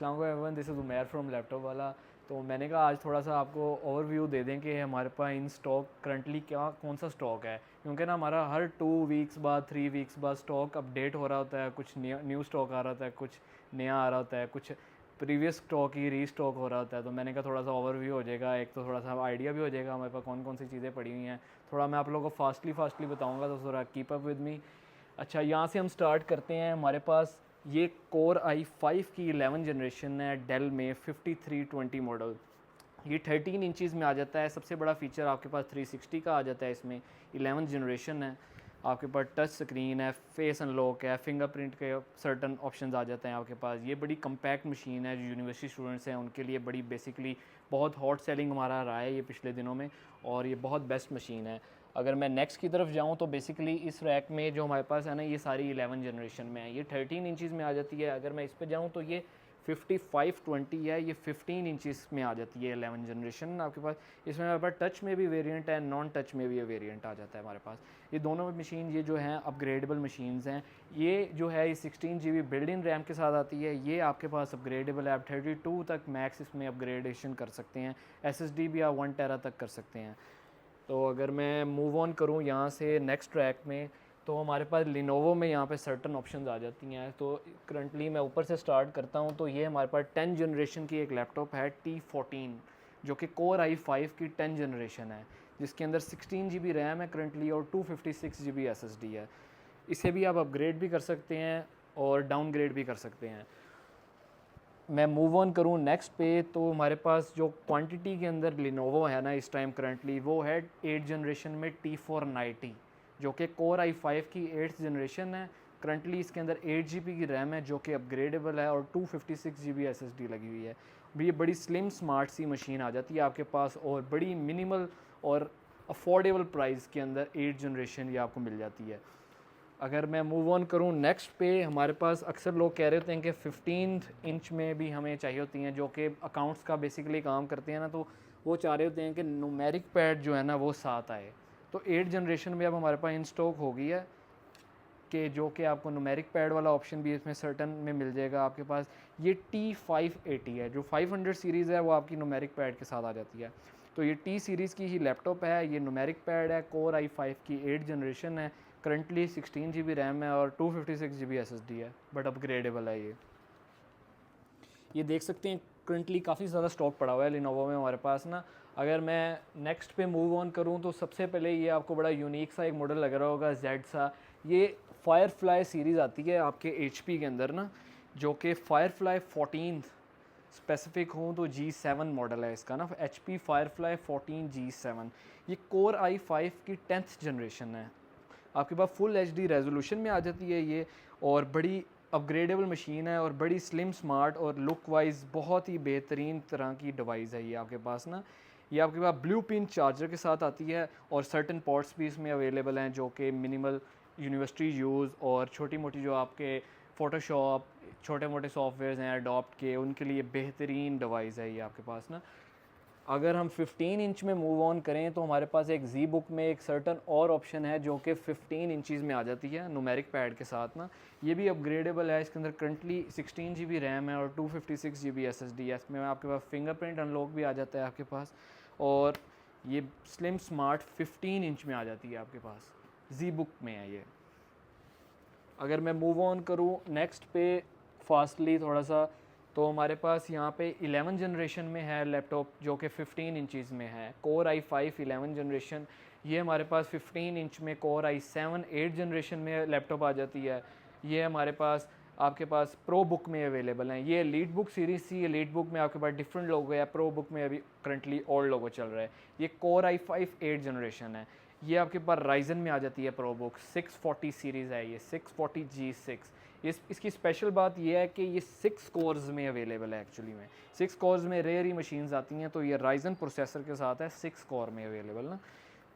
Everyone, this is Umair from laptop वाला। तो मैंने कहा आज थोड़ा सा आपको ओवरव्यू दे दें कि हमारे पास इन स्टॉक करंटली क्या कौन सा स्टॉक है, क्योंकि ना हमारा हर 2 वीक्स बाद 3 वीक्स बाद स्टॉक अपडेट हो रहा होता है। कुछ न्यू स्टॉक आ रहा होता है, कुछ नया आ रहा होता है, कुछ प्रीवियस स्टॉक ही रीस्टॉक हो रहा होता है। तो मैंने कहा थोड़ा सा ओवरव्यू हो जाएगा, एक तो थोड़ा सा आइडिया भी हो जाएगा हमारे पास कौन कौन सी चीज़ें पड़ी हुई हैं। थोड़ा मैं आप लोगों को फास्टली बताऊँगा, तो थोड़ा कीप अप विद मी। अच्छा, यहाँ से हम स्टार्ट करते हैं। हमारे पास ये कोर i5 की 11 जनरेशन है, डेल में 5320 मॉडल। ये 13 इंचज़ में आ जाता है। सबसे बड़ा फीचर आपके पास 360 का आ जाता है इसमें। 11 जनरेशन है, आपके पास टच स्क्रीन है, फेस अनलॉक है, फिंगरप्रिंट के सर्टन ऑप्शंस आ जाते हैं आपके पास। ये बड़ी कम्पैक्ट मशीन है, जो यूनिवर्सिटी स्टूडेंट्स हैं उनके लिए बड़ी बेसिकली बहुत हॉट सेलिंग हमारा रहा है ये पिछले दिनों में, और ये बहुत बेस्ट मशीन है। अगर मैं नेक्स्ट की तरफ जाऊँ तो बेसिकली इस रैक में जो हमारे पास है ना, ये सारी 11 जनरेशन में है। ये 13 इंचज़ में आ जाती है। अगर मैं इस पर जाऊँ तो ये 5520 है, ये 15 इंचज़ में आ जाती है 11 जनरेशन आपके पास। इसमें हमारे पास टच में भी वेरिएंट है, नॉन टच में भी ये वेरिएंट आ जाता है हमारे पास। ये दोनों मशीन ये जो हैं अपग्रेडेबल मशीन्स हैं। ये जो है ये 16 GB बिल्ड इन रैम के साथ आती है। ये आपके पास अपग्रेडेबल है, आप 32 तक मैक्स इसमें अपग्रेडेशन कर सकते हैं। SSD भी आप 1 टेरा तक कर सकते हैं। तो अगर मैं मूव ऑन करूँ यहाँ से नेक्स्ट ट्रैक में, तो हमारे पास लिनोवो में यहाँ पे सर्टन ऑप्शंस आ जाती हैं। तो करंटली मैं ऊपर से स्टार्ट करता हूँ। तो ये हमारे पास 10 जनरेशन की एक लैपटॉप है, T14, जो कि कोर i5 की 10 जनरेशन है, जिसके अंदर 16 GB रैम है करंटली और 256 GB SSD है। इसे भी आप अपग्रेड भी कर सकते हैं और डाउनग्रेड भी कर सकते हैं। मैं मूव ऑन करूँ नेक्स्ट पे, तो हमारे पास जो क्वांटिटी के अंदर लिनोवो है ना इस टाइम करंटली, वो है 8 जनरेशन में T490, जो कि कोर i5 की 8th जनरेशन है। करंटली इसके अंदर 8 GB की रैम है, जो कि अपग्रेडेबल है, और 256 GB SSD लगी हुई है। ये बड़ी स्लिम स्मार्ट सी मशीन आ जाती है आपके पास, और बड़ी मिनिमल और अफोर्डेबल प्राइस के अंदर 8 जनरेशन ये आपको मिल जाती है। अगर मैं मूव ऑन करूँ नेक्स्ट पे, हमारे पास अक्सर लोग कह रहे होते हैं कि 15 इंच में भी हमें चाहिए होती हैं, जो कि अकाउंट्स का बेसिकली काम करते हैं ना, तो वो चाह रहे होते हैं कि न्यूमेरिक पैड जो है ना वो साथ आए। तो 8 जनरेशन में अब हमारे पास इन स्टॉक हो गई है, कि जो कि आपको न्यूमेरिक पैड वाला ऑप्शन भी इसमें सर्टन में मिल जाएगा आपके पास। ये T580 है, जो 500 सीरीज़ है वो आपकी न्यूमेरिक पैड के साथ आ जाती है। तो ये T सीरीज़ की ही लैपटॉप है, ये न्यूमेरिक पैड है, कोर i5 की 8 जनरेशन है, करंटली 16 GB रैम है और 256 GB SSD है, बट अपग्रेडेबल है ये देख सकते हैं करंटली काफ़ी ज़्यादा स्टॉक पड़ा हुआ है लिनोवो में हमारे पास ना। अगर मैं नेक्स्ट पे मूव ऑन करूं, तो सबसे पहले ये आपको बड़ा यूनिक सा एक मॉडल लग रहा होगा, जेड सा। ये फायरफ्लाई सीरीज़ आती है आपके HP के अंदर ना, जो कि फायरफ्लाई 14 स्पेसिफिक हूँ तो G7 मॉडल है इसका ना, HP फायरफ्लाई 14 G7। ये कोर i5 की 10th जनरेशन है। आपके पास फुल HD रेजोल्यूशन में आ जाती है ये, और बड़ी अपग्रेडेबल मशीन है, और बड़ी स्लिम स्मार्ट और लुक वाइज बहुत ही बेहतरीन तरह की डिवाइस है ये आपके पास ना। ये आपके पास ब्लू पिन चार्जर के साथ आती है, और सर्टन पोर्ट्स भी इसमें अवेलेबल हैं, जो कि मिनिमल यूनिवर्सिटी यूज़ और छोटी मोटी जो आपके फ़ोटोशॉप छोटे मोटे सॉफ्टवेयर्स हैं अडोप्ट के, उनके लिए बेहतरीन डिवाइस है ये आपके पास ना। अगर हम 15 इंच में मूव ऑन करें, तो हमारे पास एक जी बुक में एक सर्टन और ऑप्शन है, जो कि 15 इंचज़ में आ जाती है न्यूमेरिक पैड के साथ ना। ये भी अपग्रेडेबल है। इसके अंदर करंटली 16 GB रैम है और 256 GB SSD है। इसमें आपके पास फिंगरप्रिंट अनलॉक भी आ जाता है आपके पास, और ये स्लिम स्मार्ट 15 इंच में आ जाती है आपके पास, जी बुक में है ये। अगर मैं मूव ऑन करूँ नेक्स्ट पे फास्टली थोड़ा सा, तो हमारे पास यहाँ पे 11 जनरेशन में है लैपटॉप, जो कि 15 इंचज़ में है, कोर i5 11 जनरेशन। ये हमारे पास 15 इंच में कोर i7 8 जनरेशन में लैपटॉप आ जाती है। ये हमारे पास आपके पास प्रो बुक में अवेलेबल हैं। ये एलीट बुक सीरीज़ थी, एलीट बुक में आपके पास डिफरेंट लोगो है, प्रो बुक में अभी करंटली ओल्ड लोगो चल रहा है। ये कोर i5 8 जनरेशन है। ये आपके पास राइजन में आ जाती है प्रो बुक, 640 सीरीज़ है ये, 640G6। इसकी स्पेशल बात ये है कि ये 6 कोर्स में अवेलेबल है। एक्चुअली में 6 कोर्स में रेयर ही मशीन्स आती हैं, तो ये राइजन प्रोसेसर के साथ है, 6 कोर में अवेलेबल ना।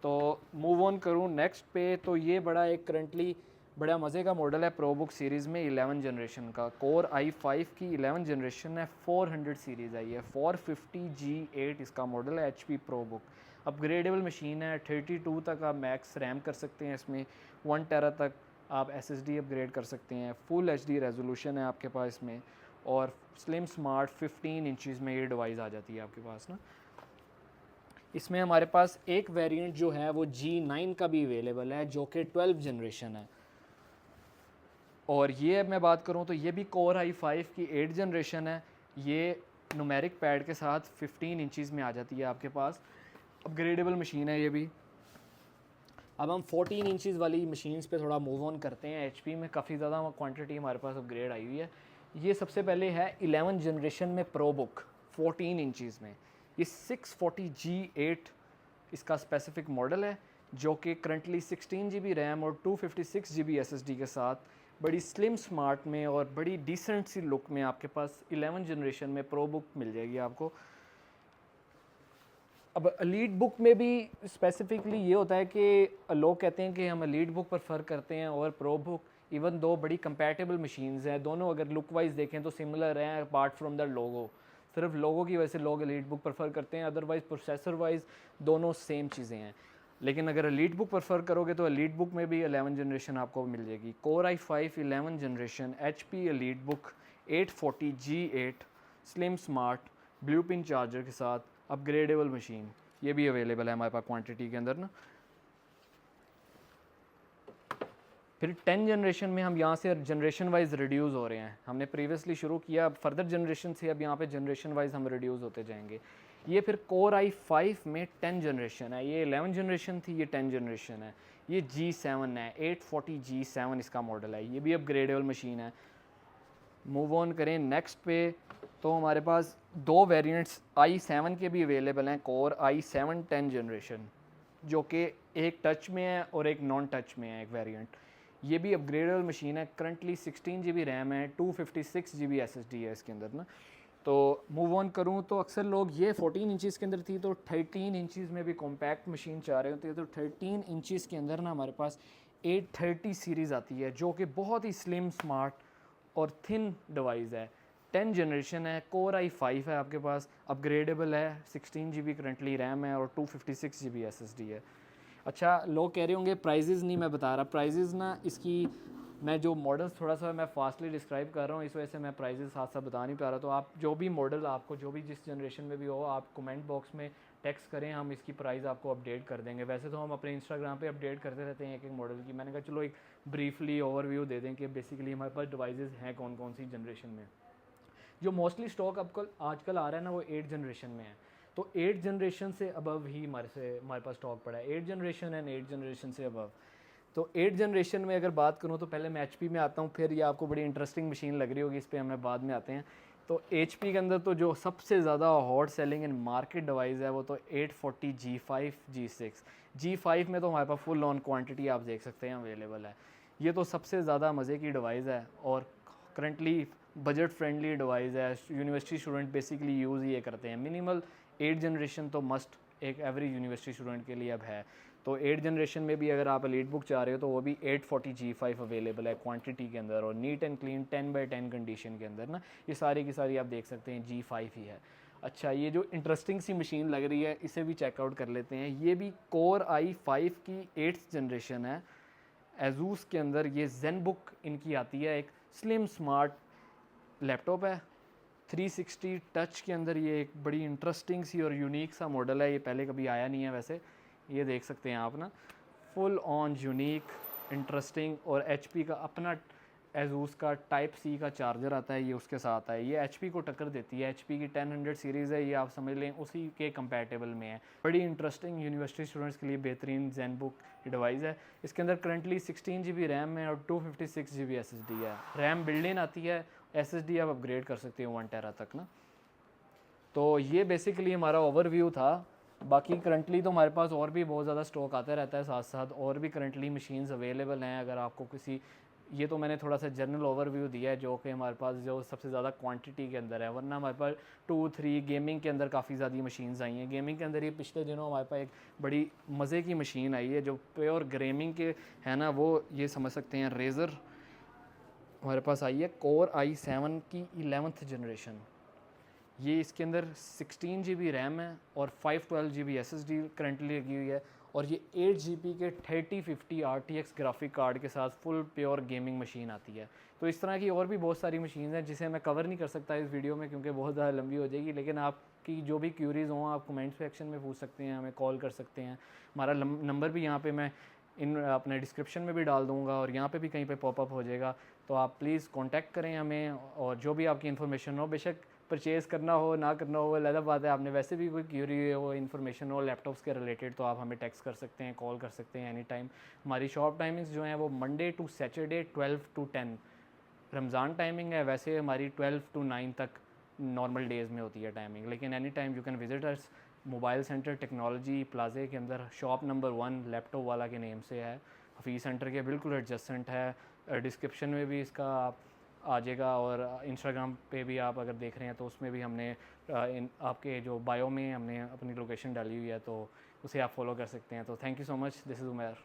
तो मूव ऑन करूँ नेक्स्ट पे, तो ये बड़ा एक करंटली बड़ा मज़े का मॉडल है प्रोबुक सीरीज़ में 11 जनरेशन का, कोर i5 की 11 जनरेशन है, 400 सीरीज़ आई है, 450G8 इसका मॉडल है, HP प्रोबुक। अपग्रेडेबल मशीन है, 32 तक आप मैक्स रैम कर सकते हैं इसमें, 1 टेरा तक आप SSD अपग्रेड कर सकते हैं, फुल HD रेजोल्यूशन है आपके पास इसमें, और स्लिम स्मार्ट 15 इंचज़ में ये डिवाइस आ जाती है आपके पास ना। इसमें हमारे पास एक वेरिएंट जो है वो G9 का भी अवेलेबल है जो कि 12 जनरेशन है, और ये मैं बात करूँ तो ये भी Core i5 की 8 जनरेशन है। ये न्यूमेरिक पैड के साथ 15 इंचज़ में आ जाती है आपके पास, अपग्रेडेबल मशीन है ये भी। अब हम 14 इंचज़ वाली मशीन्स पे थोड़ा मूव ऑन करते हैं। HP में काफ़ी ज़्यादा क्वांटिटी हमारे पास अपग्रेड आई हुई है। ये सबसे पहले है 11 जनरेशन में प्रो बुक 14 इंचज़ में। ये 640G8 इसका स्पेसिफिक मॉडल है जो कि करंटली 16 GB रैम और 256 GB SSD के साथ बड़ी स्लिम स्मार्ट में और बड़ी डिसेंट सी लुक में आपके पास 11 जनरेशन में प्रो बुक मिल जाएगी आपको। अब एलीट बुक में भी स्पेसिफिकली ये होता है कि लोग कहते हैं कि हम एलीट बुक प्रेफर करते हैं और प्रो बुक, इवन दो बड़ी कंपैटिबल मशीन्स हैं, दोनों अगर लुक वाइज देखें तो सिमिलर हैं अपार्ट फ्रॉम द लोगो। सिर्फ लोगो की वजह से लोग एलीट बुक प्रेफर करते हैं, अदरवाइज प्रोसेसर वाइज दोनों सेम चीज़ें हैं। लेकिन अगर एलीट बुक प्रेफर करोगे तो एलीट बुक में भी 11 जनरेशन आपको मिल जाएगी। Core i5 11 generation HP elite book 840G8 slim smart blue pin charger के साथ अपग्रेडेबल मशीन, ये भी अवेलेबल है हमारे पास क्वांटिटी के अंदर ना। फिर 10 जनरेशन में हम यहाँ से जनरेशन वाइज रिड्यूस हो रहे हैं। हमने प्रीवियसली शुरू किया, अब फर्दर जनरेशन से अब यहाँ पे जनरेशन वाइज हम रिड्यूस होते जाएंगे। ये फिर Core i5 में 10 जनरेशन है, ये 11 जनरेशन थी, ये 10 जनरेशन है। ये G7 है, 840G7 इसका मॉडल है, ये भी अपग्रेडेबल मशीन है। मूव ऑन करें नेक्स्ट पे, तो हमारे पास दो वेरिएंट्स i7 के भी अवेलेबल हैं, Core i7 10 जनरेशन, जो कि एक टच में है और एक नॉन टच में है एक वेरिएंट। ये भी अपग्रेडेबल मशीन है, करंटली 16 GB रैम है, 256 GB SSD है इसके अंदर ना। तो मूव ऑन करूँ तो अक्सर लोग ये 14 इंचज़ के अंदर थी तो 13 इंचज़ में भी कॉम्पैक्ट मशीन चाह रहे होते हैं, तो 13 इंचज़ के अंदर ना हमारे पास 830 सीरीज़ आती है जो कि बहुत ही स्लिम स्मार्ट और थिन डिवाइस है। 10 जनरेशन है, Core i5 है आपके पास, अपग्रेडेबल है, 16 GB करंटली रैम है और 256 GB SSD है। अच्छा, लोग कह रहे होंगे प्राइजेज़ नहीं मैं बता रहा, प्राइजेज़ ना इसकी मैं जो मॉडल्स थोड़ा सा मैं फास्टली डिस्क्राइब कर रहा हूँ, इस वजह से मैं प्राइजेज़ साथ साथ बता नहीं पा रहा। तो आप जो भी मॉडल आपको जो भी जिस जनरेशन में भी हो, आप कमेंट बॉक्स में टेक्स्ट करें, हम इसकी प्राइस आपको अपडेट कर देंगे। वैसे तो हम अपने इंस्टाग्राम पे अपडेट करते रहते हैं एक एक मॉडल की, मैंने कहा चलो एक ब्रीफली ओवरव्यू दे दें कि बेसिकली हमारे पास डिवाइसेस हैं कौन कौन सी जनरेशन में। जो मोस्टली स्टॉक आपको आजकल आ रहा है ना वो 8 जनरेशन में है, तो 8 जनरेशन से अबव ही हमारे पास स्टॉक पड़ा है। 8 जनरेशन एंड 8 जनरेशन से अबव। तो 8 जनरेशन में अगर बात करूँ तो पहले मैं HP में आता हूँ, फिर ये आपको बड़ी इंटरेस्टिंग मशीन लग रही होगी, इस पर हमें बाद में आते हैं। तो HP के अंदर तो जो सबसे ज़्यादा हॉट सेलिंग इन मार्केट डिवाइस है वो तो 840G5 G6। G5 में तो हमारे पास फुल ऑन क्वांटिटी आप देख सकते हैं अवेलेबल है। ये तो सबसे ज़्यादा मज़े की डिवाइस है और करंटली बजट फ्रेंडली डिवाइस है। यूनिवर्सिटी स्टूडेंट बेसिकली यूज़ ये करते हैं। मिनिमल 8 जनरेशन तो मस्ट एक एवरेज यूनिवर्सिटी स्टूडेंट के लिए अब है। तो 8 जनरेशन में भी अगर आप एलीट बुक चाह रहे हो तो वो भी 840G5 अवेलेबल है क्वांटिटी के अंदर और नीट एंड क्लीन 10/10 कंडीशन के अंदर ना। ये सारी की सारी आप देख सकते हैं G5 ही है। अच्छा, ये जो इंटरेस्टिंग सी मशीन लग रही है इसे भी चेकआउट कर लेते हैं। ये भी Core i5 की 8th जनरेशन है। एजूस के अंदर ये ज़ेनबुक इनकी आती है, एक स्लिम स्मार्ट लैपटॉप है 360 टच के अंदर। ये एक बड़ी इंटरेस्टिंग सी और यूनिक सा मॉडल है, ये पहले कभी आया नहीं है वैसे। ये देख सकते हैं आप ना, फुल ऑन यूनिक इंटरेस्टिंग। और HP का अपना एजूस का टाइप C का चार्जर आता है, ये उसके साथ है। ये HP को टक्कर देती है, HP की 1000 सीरीज़ है, ये आप समझ लें उसी के कंपैटिबल में है। बड़ी इंटरेस्टिंग यूनिवर्सिटी स्टूडेंट्स के लिए बेहतरीन ज़ेनबुक डिवाइस है। इसके अंदर करंटली 16 GB रैम है और 256 GB SSD है। रैम बिल्ड इन आती है, SSD आप अपग्रेड कर सकते हो 1 टेरा तक ना। तो ये बेसिकली हमारा ओवरव्यू था। बाकी करंटली तो हमारे पास और भी बहुत ज़्यादा स्टॉक आता रहता है, साथ साथ और भी करंटली मशीन्स अवेलेबल हैं। अगर आपको किसी, ये तो मैंने थोड़ा सा जनरल ओवरव्यू दिया है जो कि हमारे पास जो सबसे ज़्यादा क्वांटिटी के अंदर है, वरना हमारे पास 2-3 गेमिंग के अंदर काफ़ी ज़्यादा मशीन्स आई हैं। गेमिंग के अंदर ये पिछले दिनों हमारे पास एक बड़ी मज़े की मशीन आई है जो प्योर गेमिंग के है ना, वो ये समझ सकते हैं रेज़र हमारे पास आई है Core i7 की 11th जनरेशन। ये इसके अंदर 16 GB रैम है और 512 GB SSD करंटली लगी हुई है और ये 8 GB के 3050 RTX ग्राफिक कार्ड के साथ फुल प्योर गेमिंग मशीन आती है। तो इस तरह की और भी बहुत सारी मशीन हैं जिसे मैं कवर नहीं कर सकता इस वीडियो में क्योंकि बहुत ज़्यादा लंबी हो जाएगी, लेकिन आपकी जो भी क्यूरीज़ हों आप कमेंट सेक्शन में पूछ सकते हैं, हमें कॉल कर सकते हैं। हमारा नंबर भी यहाँ पे मैं इन अपने डिस्क्रिप्शन में भी डाल दूँगा और यहाँ पे भी कहीं पे पॉपअप हो जाएगा, तो आप प्लीज़ कांटेक्ट करें हमें। और जो भी आपकी इन्फॉर्मेशन हो, बेशक परचेज़ करना हो ना करना हो अलग बात है, आपने वैसे भी कोई क्यूरी हो, इन्फॉर्मेशन हो लैपटॉप्स के रिलेटेड, तो आप हमें टेक्स्ट कर सकते हैं, कॉल कर सकते हैं एनी टाइम। हमारी शॉप टाइमिंग्स जो हैं वो Monday to Saturday 12 to 10 Ramzan timing है, वैसे हमारी 12 to 9 तक नॉर्मल डेज़ में होती है टाइमिंग, लेकिन any time you can visit us. Mobile centre technology plaza के अंदर शॉप नंबर 1 लैपटॉप वाला के नेम से है, हफीज़ सेंटर के बिल्कुल एडजस्टेंट है। डिस्क्रिप्शन में भी इसका आप आ जाएगा और इंस्टाग्राम पे भी आप अगर देख रहे हैं तो उसमें भी हमने आपके जो बायो में हमने अपनी लोकेशन डाली हुई है, तो उसे आप फॉलो कर सकते हैं। तो thank you so much, this is Umair.